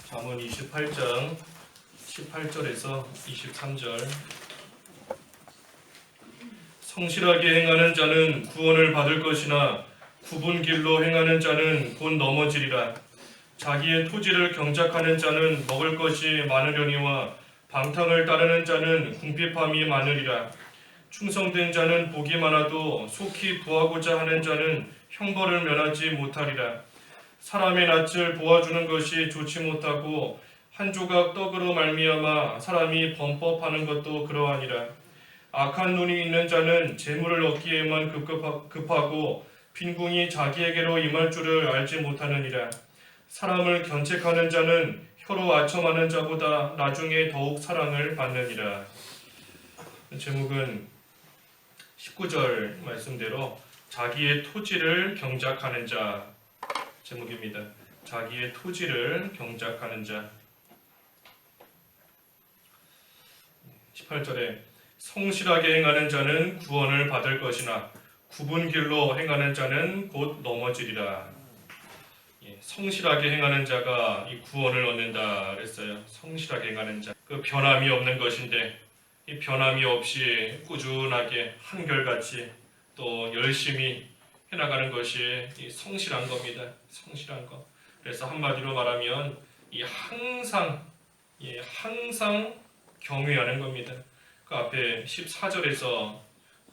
잠언 28장 18절에서 23절. 성실하게 행하는 자는 구원을 받을 것이나 굽은 길로 행하는 자는 곧 넘어지리라. 자기의 토지를 경작하는 자는 먹을 것이 많으려니와 방탕을 따르는 자는 궁핍함이 많으리라. 충성된 자는 복이 많아도 속히 구하고자 하는 자는 형벌을 면하지 못하리라. 사람의 낯을 보아주는 것이 좋지 못하고 한 조각 떡으로 말미암아 사람이 범법하는 것도 그러하니라. 악한 눈이 있는 자는 재물을 얻기에만 급하고 빈궁이 자기에게로 임할 줄을 알지 못하느니라. 사람을 견책하는 자는 혀로 아첨하는 자보다 나중에 더욱 사랑을 받느니라. 제목은 19절 말씀대로 자기의 토지를 경작하는 자 제목입니다. 자기의 토지를 경작하는 자. 18절에 성실하게 행하는 자는 구원을 받을 것이나 굽은 길로 행하는 자는 곧 넘어지리라. 성실하게 행하는 자가 이 구원을 얻는다 그랬어요. 성실하게 행하는 자. 그 변함이 없는 것인데 이 변함이 없이 꾸준하게 한결같이 또 열심히 해나가는 것이 이 성실한 겁니다. 성실한 것. 그래서 한마디로 말하면 이 항상 경외하는 겁니다. 그 앞에 14절에서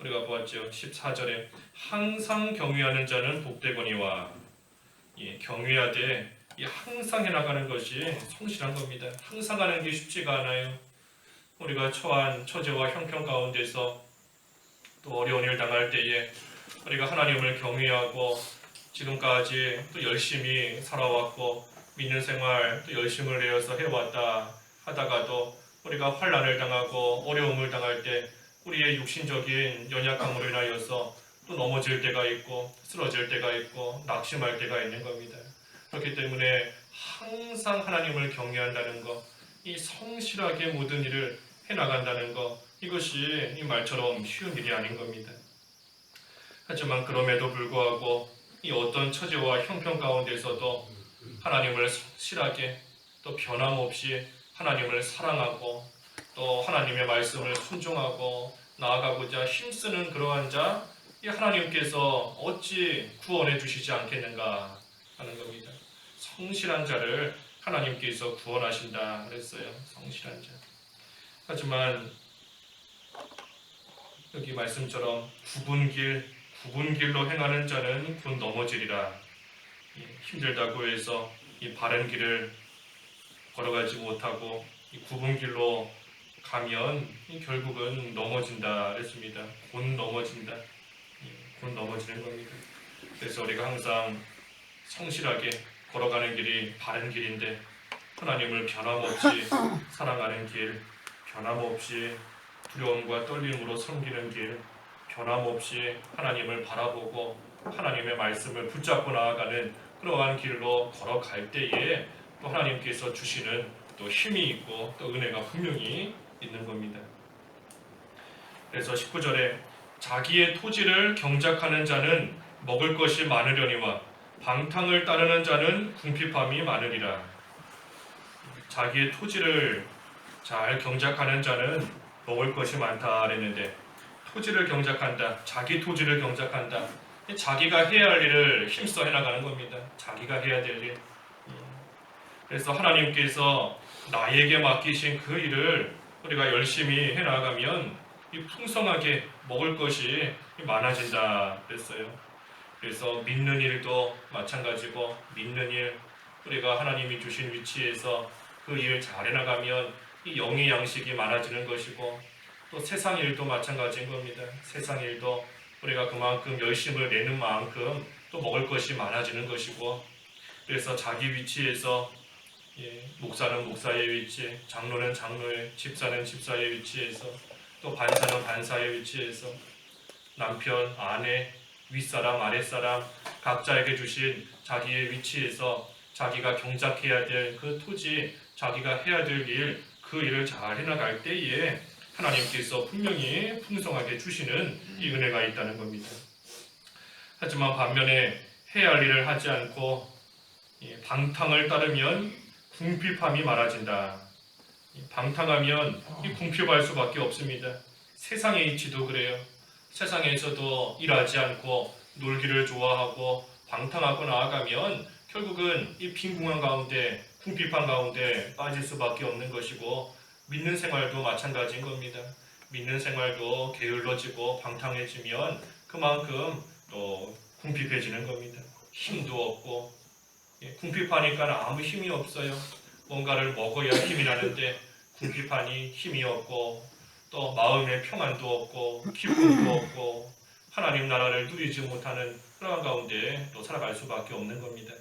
우리가 보았죠. 14절에 항상 경외하는 자는 복되거니와 경외하되 항상 해나가는 것이 성실한 겁니다. 항상 하는 게 쉽지가 않아요. 우리가 처한 처제와 형편 가운데서 또 어려운 일 당할 때에 우리가 하나님을 경외하고 지금까지 또 열심히 살아왔고 믿는 생활 또 열심을 내어서 해왔다 하다가도 우리가 환난을 당하고 어려움을 당할 때 우리의 육신적인 연약함으로 인하여서 또 넘어질 때가 있고 쓰러질 때가 있고 낙심할 때가 있는 겁니다. 그렇기 때문에 항상 하나님을 경외한다는 것, 이 성실하게 모든 일을 해나간다는 것, 이것이 이 말처럼 쉬운 일이 아닌 겁니다. 하지만 그럼에도 불구하고 이 어떤 처지와 형편 가운데서도 하나님을 성실하게 또 변함없이 하나님을 사랑하고 또 하나님의 말씀을 순종하고 나아가고자 힘쓰는 그러한 자, 이 하나님께서 어찌 구원해 주시지 않겠는가 하는 겁니다. 성실한 자를 하나님께서 구원하신다 그랬어요. 성실한 자. 하지만 여기 말씀처럼 굽은 길로 행하는 자는 곧 넘어지리라. 힘들다고 해서 이 바른 길을 걸어가지 못하고 이 굽은 길로 가면 결국은 넘어진다 그랬습니다. 곧 넘어진다. 곧 넘어지는 겁니다. 그래서 우리가 항상 성실하게 걸어가는 길이 바른 길인데 하나님을 변함없이 사랑하는 길, 변함없이 두려움과 떨림으로 섬기는 길, 변함없이 하나님을 바라보고 하나님의 말씀을 붙잡고 나아가는 그러한 길로 걸어갈 때에 또 하나님께서 주시는 또 힘이 있고 또 은혜가 분명히 있는 겁니다. 그래서 19절에 자기의 토지를 경작하는 자는 먹을 것이 많으려니와 방탕을 따르는 자는 궁핍함이 많으리라. 자기의 토지를 잘 경작하는 자는 먹을 것이 많다 그랬는데 토지를 경작한다, 자기 토지를 경작한다, 자기가 해야 할 일을 힘써 해나가는 겁니다. 자기가 해야 될 일. 그래서 하나님께서 나에게 맡기신 그 일을 우리가 열심히 해나가면 풍성하게 먹을 것이 많아진다 그랬어요. 그래서 믿는 일도 마찬가지고 믿는 일, 우리가 하나님이 주신 위치에서 그 일 잘 해나가면 이 영의 양식이 많아지는 것이고 또 세상 일도 마찬가지인 겁니다. 세상 일도 우리가 그만큼 열심을 내는 만큼 또 먹을 것이 많아지는 것이고 그래서 자기 위치에서 목사는 목사의 위치, 장로는 장로의, 집사는 집사의 위치에서 또 반사는 반사의 위치에서 남편, 아내, 윗사람, 아랫사람 각자에게 주신 자기의 위치에서 자기가 경작해야 될 그 토지, 자기가 해야 될 일, 그 일을 잘 해나갈 때에 하나님께서 분명히 풍성하게 주시는 이 은혜가 있다는 겁니다. 하지만 반면에 해야 할 일을 하지 않고 방탕을 따르면 궁핍함이 많아진다. 방탕하면 이 궁핍할 수밖에 없습니다. 세상의 이치도 그래요. 세상에서도 일하지 않고 놀기를 좋아하고 방탕하고 나아가면 결국은 이 빈궁한 가운데 궁핍한 가운데 빠질 수밖에 없는 것이고 믿는 생활도 마찬가지인 겁니다. 믿는 생활도 게을러지고 방탕해지면 그만큼 또 궁핍해지는 겁니다. 힘도 없고 궁핍하니까 아무 힘이 없어요. 뭔가를 먹어야 힘이 나는데 궁핍하니 힘이 없고 또 마음의 평안도 없고 기쁨도 없고 하나님 나라를 누리지 못하는 그런 가운데 또 살아갈 수밖에 없는 겁니다.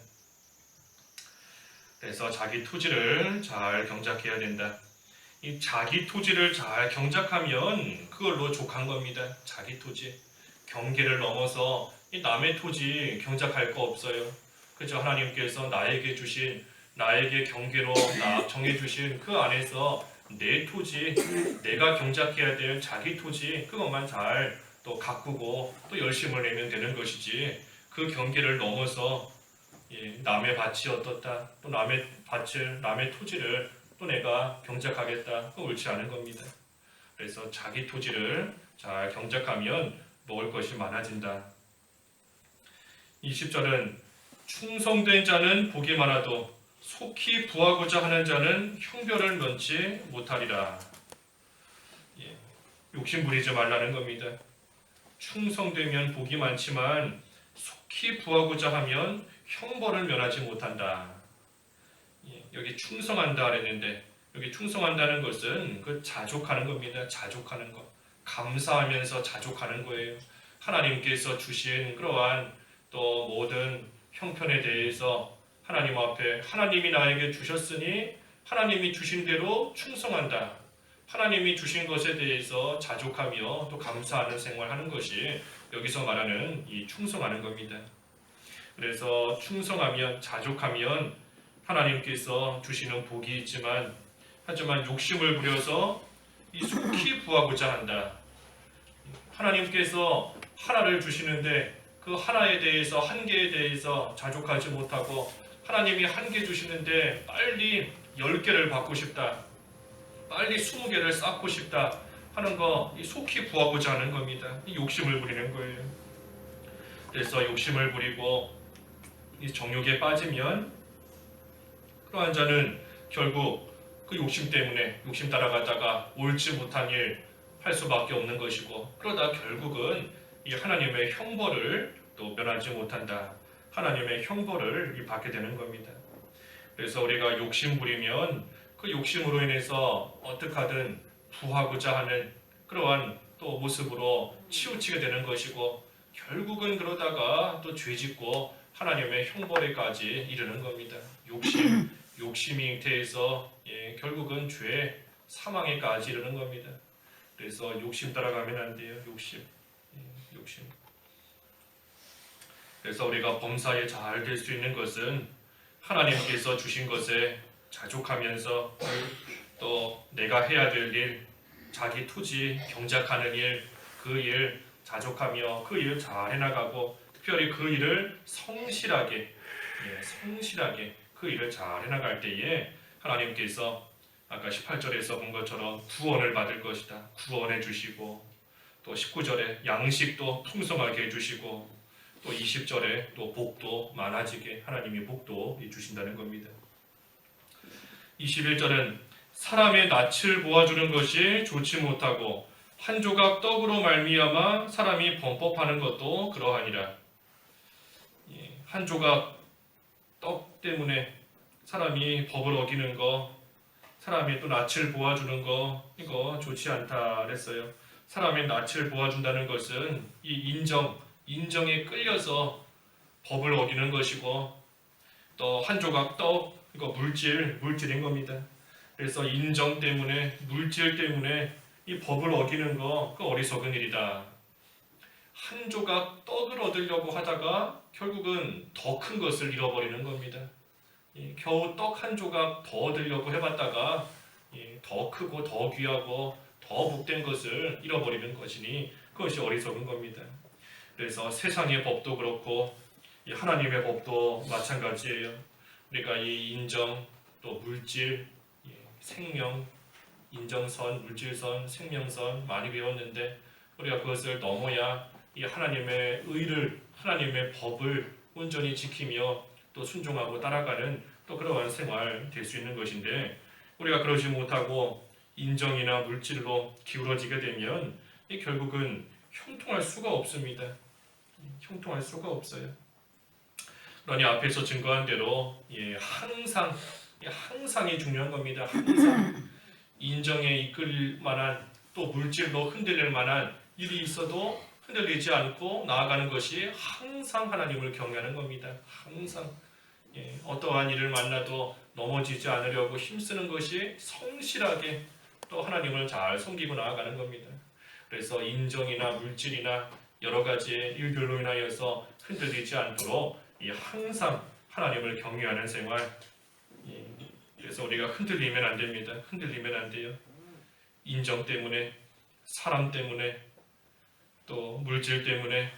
그래서 자기 토지를 잘 경작해야 된다. 이 자기 토지를 잘 경작하면 그걸로 족한 겁니다. 자기 토지. 경계를 넘어서 이 남의 토지 경작할 거 없어요. 그저 하나님께서 나에게 경계로 정해주신 그 안에서 내 토지, 내가 경작해야 될 자기 토지 그것만 잘 또 가꾸고 또 열심을 내면 되는 것이지 그 경계를 넘어서 남의 밭이 어떻다 또 남의 토지를 또 내가 경작하겠다 그거 옳지 않은 겁니다. 그래서 자기 토지를 잘 경작하면 먹을 것이 많아진다. 20절은 충성된 자는 복이 많아도 속히 부하고자 하는 자는 형별을 면치 못하리라. 욕심 부리지 말라는 겁니다. 충성되면 복이 많지만 속히 부하고자 하면 형벌을 면하지 못한다. 여기 충성한다 그랬는데 여기 충성한다는 것은 그 자족하는 겁니다. 자족하는 것. 감사하면서 자족하는 거예요. 하나님께서 주신 그러한 또 모든 형편에 대해서 하나님 앞에 하나님이 나에게 주셨으니 하나님이 주신 대로 충성한다. 하나님이 주신 것에 대해서 자족하며 또 감사하는 생활하는 것이 여기서 말하는 이 충성하는 겁니다. 그래서 충성하면 자족하면 하나님께서 주시는 복이 있지만 하지만 욕심을 부려서 이 속히 부하고자 한다. 하나님께서 하나를 주시는데 그 하나에 대해서 한 개에 대해서 자족하지 못하고 하나님이 한 개 주시는데 빨리 10개를 받고 싶다. 빨리 20개를 쌓고 싶다 하는 거 속히 구하고자 하는 겁니다. 이 욕심을 부리는 거예요. 그래서 욕심을 부리고 이 정욕에 빠지면 그러한 자는 결국 그 욕심 때문에 욕심 따라가다가 옳지 못한 일 할 수밖에 없는 것이고 그러다 결국은 이 하나님의 형벌을 또 면하지 못한다. 하나님의 형벌을 받게 되는 겁니다. 그래서 우리가 욕심 부리면 그 욕심으로 인해서 어떻게 하든 부하고자 하는 그러한 또 모습으로 치우치게 되는 것이고 결국은 그러다가 또 죄짓고 하나님의 형벌에까지 이르는 겁니다. 욕심이 잉태해서 결국은 죄, 사망에까지 이르는 겁니다. 그래서 욕심 따라가면 안 돼요. 욕심. 그래서 우리가 범사에 잘 될 수 있는 것은 하나님께서 주신 것에 자족하면서 또 내가 해야 될 일, 자기 토지 경작하는 일, 그 일 자족하며 그 일 잘 해나가고 특별히 그 일을 성실하게 그 일을 잘 해나갈 때에 하나님께서 아까 18절에서 본 것처럼 구원을 받을 것이다. 구원해 주시고 또 19절에 양식도 풍성하게 해주시고 또 20절에 또 복도 많아지게 하나님이 복도 주신다는 겁니다. 21절은 사람의 낯을 보아주는 것이 좋지 못하고 한 조각 떡으로 말미암아 사람이 범법하는 것도 그러하니라. 한 조각 떡 때문에 사람이 법을 어기는 거, 사람이 또 낯을 보아주는 거 이거 좋지 않다 그랬어요. 사람의 낯을 보아준다는 것은 이 인정에 끌려서 법을 어기는 것이고 또 한 조각 떡 이거 물질인 겁니다. 그래서 인정 때문에 물질 때문에 이 법을 어기는 거 그 어리석은 일이다. 한 조각 떡을 얻으려고 하다가 결국은 더 큰 것을 잃어버리는 겁니다. 겨우 떡 한 조각 더 얻으려고 해봤다가 더 크고 더 귀하고 더 복된 것을 잃어버리는 것이니 그것이 어리석은 겁니다. 그래서 세상의 법도 그렇고 하나님의 법도 마찬가지예요. 우리가 이 인정 또 물질, 생명, 인정선, 물질선, 생명선 많이 배웠는데 우리가 그것을 넘어야 이 하나님의 의를, 하나님의 법을 온전히 지키며 또 순종하고 따라가는 또 그러한 생활 될 수 있는 것인데 우리가 그러지 못하고 인정이나 물질로 기울어지게 되면 결국은 형통할 수가 없습니다. 형통할 수가 없어요. 그러니 앞에서 증거한 대로 항상이 중요한 겁니다. 항상 인정에 이끌 만한 또 물질로 흔들릴 만한 일이 있어도 흔들리지 않고 나아가는 것이 항상 하나님을 경외하는 겁니다. 항상 어떠한 일을 만나도 넘어지지 않으려고 힘쓰는 것이 성실하게 또 하나님을 잘 섬기고 나아가는 겁니다. 그래서 인정이나 물질이나 여러 가지 일들로 인하여서 흔들리지 않도록 항상 하나님을 경외하는 생활. 그래서 우리가 흔들리면 안 됩니다. 흔들리면 안 돼요. 인정 때문에, 사람 때문에, 또 물질 때문에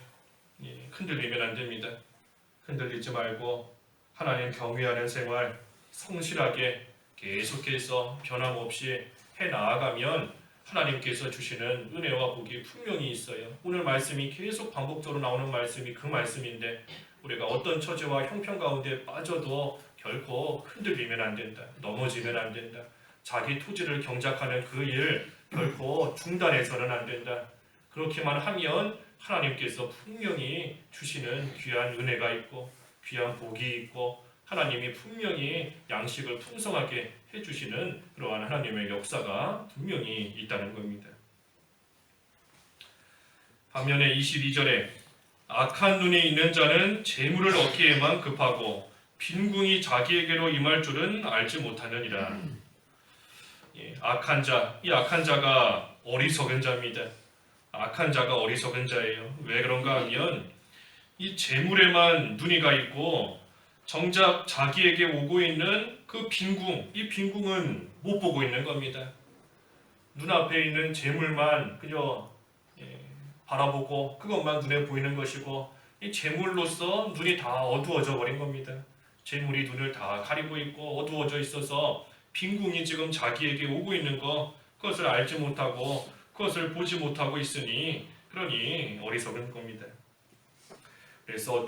흔들리면 안 됩니다. 흔들리지 말고 하나님 경외하는 생활 성실하게 계속해서 변함없이 해나아가면 하나님께서 주시는 은혜와 복이 분명히 있어요. 오늘 말씀이 계속 반복적으로 나오는 말씀이 그 말씀인데 우리가 어떤 처지와 형편 가운데 빠져도 결코 흔들리면 안 된다. 넘어지면 안 된다. 자기 토지를 경작하는 그 일 결코 중단해서는 안 된다. 그렇게만 하면 하나님께서 분명히 주시는 귀한 은혜가 있고 귀한 복이 있고 하나님이 분명히 양식을 풍성하게 해주시는 그러한 하나님의 역사가 분명히 있다는 겁니다. 반면에 22절에 악한 눈이 있는 자는 재물을 얻기에만 급하고 빈궁이 자기에게로 임할 줄은 알지 못하느니라. 악한 자, 이 악한 자가 어리석은 자입니다. 악한 자가 어리석은 자예요. 왜 그런가 하면 이 재물에만 눈이 가 있고 정작 자기에게 오고 있는 그 빈궁, 이 빈궁은 못 보고 있는 겁니다. 눈앞에 있는 재물만 그저 바라보고 그것만 눈에 보이는 것이고 이 재물로서 눈이 다 어두워져 버린 겁니다. 재물이 눈을 다 가리고 있고 어두워져 있어서 빈궁이 지금 자기에게 오고 있는 것 그것을 알지 못하고 그것을 보지 못하고 있으니 그러니 어리석은 겁니다. 그래서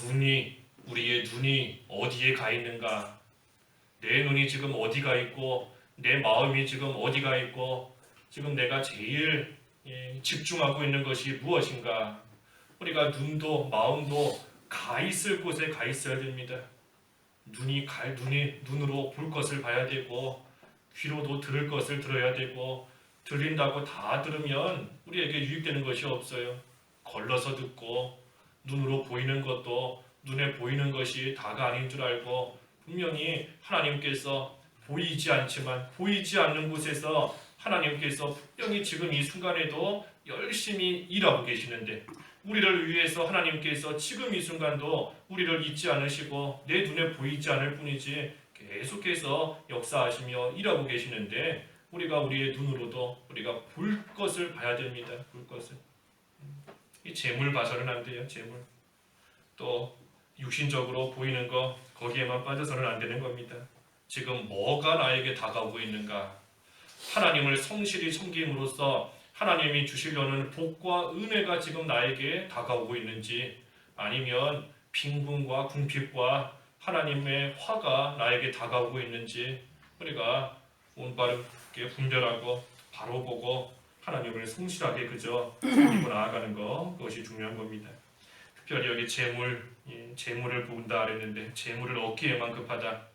우리의 눈이 어디에 가 있는가? 내 눈이 지금 어디가 있고 내 마음이 지금 어디가 있고 지금 내가 제일 집중하고 있는 것이 무엇인가? 우리가 눈도 마음도 가 있을 곳에 가 있어야 됩니다. 눈으로 볼 것을 봐야 되고 귀로도 들을 것을 들어야 되고 들린다고 다 들으면 우리에게 유익되는 것이 없어요. 걸러서 듣고 눈으로 보이는 것도 눈에 보이는 것이 다가 아닌 줄 알고 분명히 하나님께서 보이지 않지만 보이지 않는 곳에서 하나님께서 분명히 지금 이 순간에도 열심히 일하고 계시는데 우리를 위해서 하나님께서 지금 이 순간도 우리를 잊지 않으시고 내 눈에 보이지 않을 뿐이지 계속해서 역사하시며 일하고 계시는데 우리가 우리의 눈으로도 우리가 볼 것을 봐야 됩니다. 볼 것을. 이 재물 봐서는 안 돼요. 재물. 또 육신적으로 보이는 거 거기에만 빠져서는 안 되는 겁니다. 지금 뭐가 나에게 다가오고 있는가? 하나님을 성실히 섬김으로써 하나님이 주시려는 복과 은혜가 지금 나에게 다가오고 있는지 아니면 빈궁과 궁핍과 하나님의 화가 나에게 다가오고 있는지 우리가 올바르게 분별하고 바로 보고 하나님을 성실하게 그저 섬기고 나아가는 것 그것이 중요한 겁니다. 특별히 여기 재물을 본다 그랬는데 재물을 얻기에만 급하다.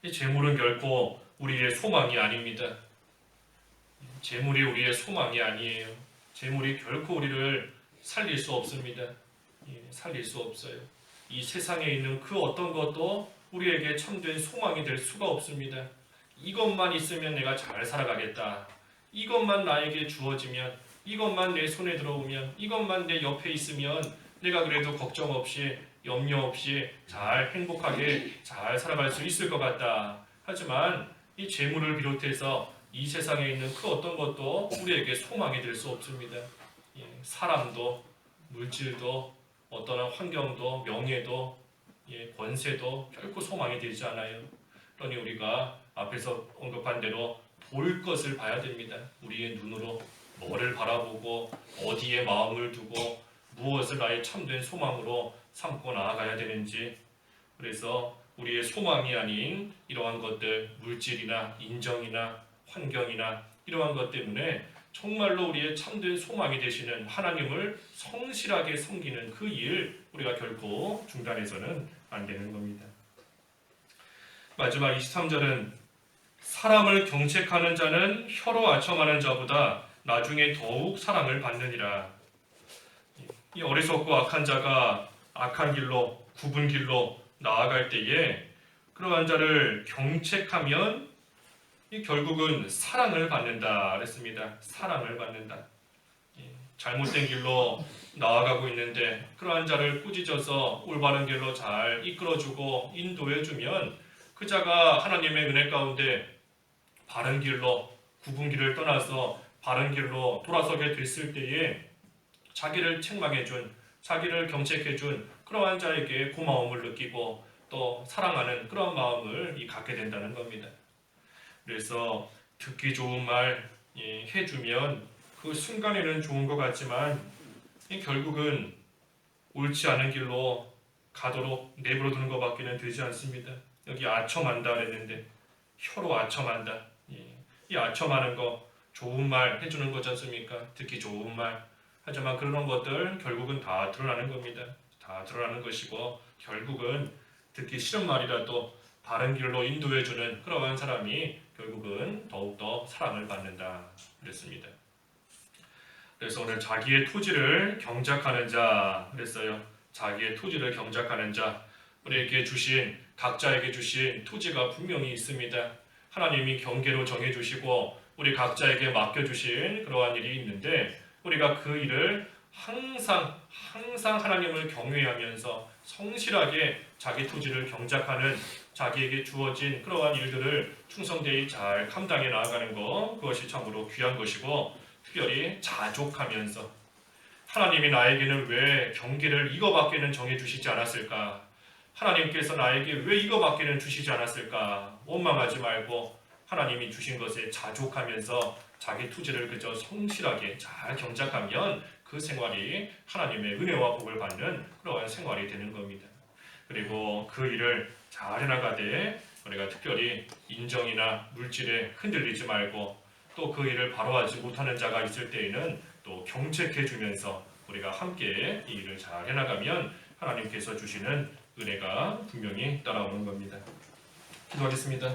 이 재물은 결코 우리의 소망이 아닙니다. 재물이 우리의 소망이 아니에요. 재물이 결코 우리를 살릴 수 없습니다. 살릴 수 없어요. 이 세상에 있는 그 어떤 것도 우리에게 참된 소망이 될 수가 없습니다. 이것만 있으면 내가 잘 살아가겠다. 이것만 나에게 주어지면, 이것만 내 손에 들어오면, 이것만 내 옆에 있으면 내가 그래도 걱정 없이 염려 없이 잘 행복하게 잘 살아갈 수 있을 것 같다. 하지만 이 재물을 비롯해서 이 세상에 있는 그 어떤 것도 우리에게 소망이 될 수 없습니다. 사람도 물질도 어떠한 환경도 명예도 권세도 결코 소망이 되지 않아요. 그러니 우리가 앞에서 언급한 대로 볼 것을 봐야 됩니다. 우리의 눈으로 뭐를 바라보고 어디에 마음을 두고 무엇을 나의 참된 소망으로 삼고 나아가야 되는지, 그래서 우리의 소망이 아닌 이러한 것들, 물질이나 인정이나 환경이나 이러한 것 때문에 정말로 우리의 참된 소망이 되시는 하나님을 성실하게 섬기는 그 일, 우리가 결코 중단해서는 안 되는 겁니다. 마지막 23절은 사람을 경책하는 자는 혀로 아첨하는 자보다 나중에 더욱 사랑을 받느니라. 이 어리석고 악한 자가 악한 길로, 굽은 길로 나아갈 때에 그러한 자를 경책하면 결국은 사랑을 받는다 그랬습니다. 사랑을 받는다. 잘못된 길로 나아가고 있는데 그러한 자를 꾸짖어서 올바른 길로 잘 이끌어주고 인도해주면 그 자가 하나님의 은혜 가운데 바른 길로, 굽은 길을 떠나서 바른 길로 돌아서게 됐을 때에 자기를 책망해준, 자기를 경책해준 그러한 자에게 고마움을 느끼고 또 사랑하는 그런 마음을 갖게 된다는 겁니다. 그래서 듣기 좋은 말 해주면 그 순간에는 좋은 것 같지만 결국은 옳지 않은 길로 가도록 내버려두는 것밖에는 되지 않습니다. 여기 아첨한다 그랬는데 혀로 아첨한다. 이 아첨하는 거 좋은 말 해주는 거지 않습니까? 듣기 좋은 말. 하지만 그런 것들 결국은 다 드러나는 겁니다. 다 드러나는 것이고 결국은 듣기 싫은 말이라도 바른 길로 인도해주는 그러한 사람이 결국은 더욱더 사랑을 받는다 그랬습니다. 그래서 오늘 자기의 토지를 경작하는 자 그랬어요. 자기의 토지를 경작하는 자, 우리에게 주신, 각자에게 주신 토지가 분명히 있습니다. 하나님이 경계로 정해주시고 우리 각자에게 맡겨주신 그러한 일이 있는데 우리가 그 일을 항상 하나님을 경외하면서 성실하게 자기 토지를 경작하는, 자기에게 주어진 그러한 일들을 충성되이 잘 감당해 나아가는 것, 그것이 참으로 귀한 것이고, 특별히 자족하면서 하나님이 나에게는 왜 경계를 이거밖에는 정해주시지 않았을까? 하나님께서 나에게 왜 이거밖에는 주시지 않았을까? 원망하지 말고 하나님이 주신 것에 자족하면서 자기 토지를 그저 성실하게 잘 경작하면 그 생활이 하나님의 은혜와 복을 받는 그러한 생활이 되는 겁니다. 그리고 그 일을 잘 해나가되 우리가 특별히 인정이나 물질에 흔들리지 말고 또 그 일을 바로하지 못하는 자가 있을 때에는 또 경책해 주면서 우리가 함께 이 일을 잘 해나가면 하나님께서 주시는 은혜가 분명히 따라오는 겁니다. 기도하겠습니다.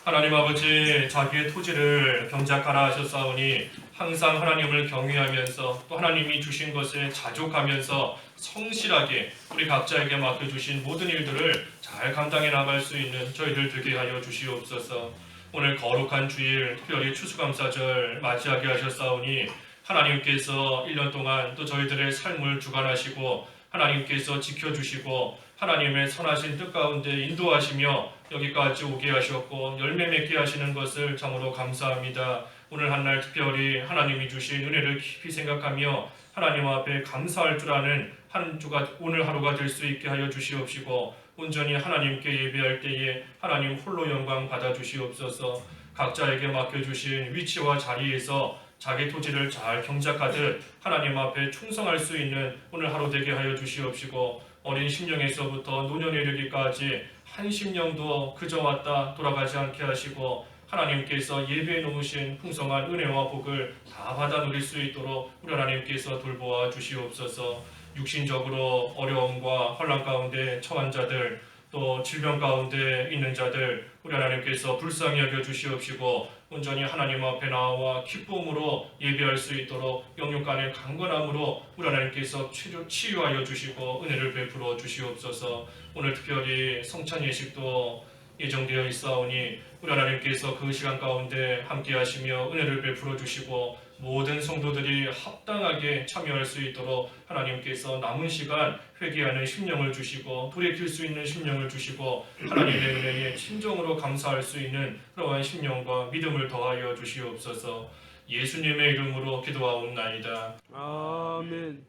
하나님 아버지, 자기의 토지를 경작하라 하셨사오니 항상 하나님을 경외하면서 또 하나님이 주신 것에 자족하면서 성실하게 우리 각자에게 맡겨주신 모든 일들을 잘 감당해 나갈 수 있는 저희들 되게 하여 주시옵소서. 오늘 거룩한 주일, 특별히 추수감사절 맞이하게 하셨사오니 하나님께서 1년 동안 또 저희들의 삶을 주관하시고 하나님께서 지켜주시고 하나님의 선하신 뜻 가운데 인도하시며 여기까지 오게 하셨고 열매 맺게 하시는 것을 참으로 감사합니다. 오늘 한날 특별히 하나님이 주신 은혜를 깊이 생각하며 하나님 앞에 감사할 줄 아는 한 주가 오늘 하루가 될 수 있게 하여 주시옵시고 온전히 하나님께 예배할 때에 하나님 홀로 영광 받아 주시옵소서. 각자에게 맡겨주신 위치와 자리에서 자기 토지를 잘 경작하듯 하나님 앞에 충성할 수 있는 오늘 하루 되게 하여 주시옵시고 어린 심령에서부터 노년에 이르기까지 한 심령도 그저 왔다 돌아가지 않게 하시고 하나님께서 예배해 놓으신 풍성한 은혜와 복을 다 받아 누릴 수 있도록 우리 하나님께서 돌보아 주시옵소서. 육신적으로 어려움과 혼란 가운데 처한 자들, 또 질병 가운데 있는 자들 우리 하나님께서 불쌍히 여겨 주시옵시고 온전히 하나님 앞에 나와 기쁨으로 예배할 수 있도록 영육 간의 강건함으로 우리 하나님께서 치유하여 주시고 은혜를 베풀어 주시옵소서. 오늘 특별히 성찬 예식도 예정되어 있사오니 우리 하나님께서 그 시간 가운데 함께 하시며 은혜를 베풀어 주시고 모든 성도들이 합당하게 참여할 수 있도록 하나님께서 남은 시간 회개하는 심령을 주시고 돌이킬 수 있는 심령을 주시고 하나님의 은혜에 진정으로 감사할 수 있는 그러한 심령과 믿음을 더하여 주시옵소서. 예수님의 이름으로 기도하옵나이다. 아멘.